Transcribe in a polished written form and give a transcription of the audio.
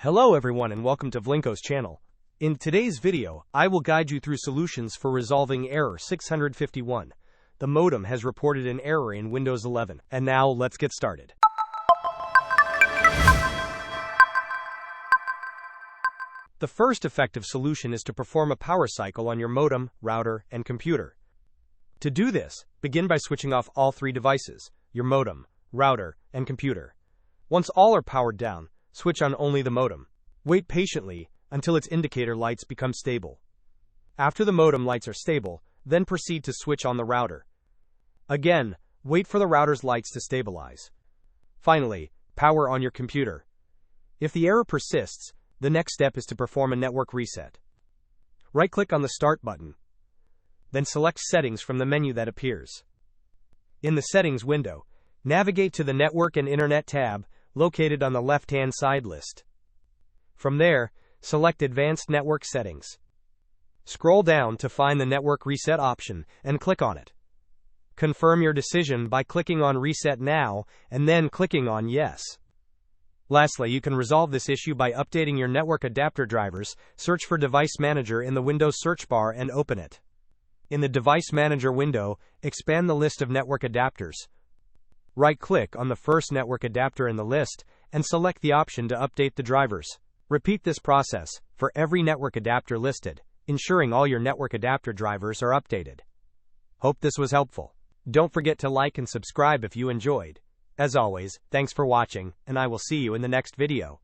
Hello everyone and welcome to Vlinko's channel. In today's video, I will guide you through solutions for resolving error 651. The modem has reported an error in Windows 11. And now, let's get started. The first effective solution is to perform a power cycle on your modem, router, and computer. To do this, begin by switching off all three devices, your modem, router, and computer. Once all are powered down, switch on only the modem. Wait patiently until its indicator lights become stable. After the modem lights are stable, then proceed to switch on the router. Again, wait for the router's lights to stabilize. Finally, power on your computer. If the error persists, the next step is to perform a network reset. Right-click on the Start button. Then select Settings from the menu that appears. In the Settings window, navigate to the Network and Internet tab, located on the left-hand side list. From there, select Advanced Network Settings. Scroll down to find the Network Reset option and click on it. Confirm your decision by clicking on Reset Now and then clicking on Yes. Lastly, you can resolve this issue by updating your network adapter drivers. Search for Device Manager in the Windows search bar and open it. In the Device Manager window, expand the list of network adapters. Right-click on the first network adapter in the list and select the option to update the drivers. Repeat this process for every network adapter listed, ensuring all your network adapter drivers are updated. Hope this was helpful. Don't forget to like and subscribe if you enjoyed. As always, thanks for watching, and I will see you in the next video.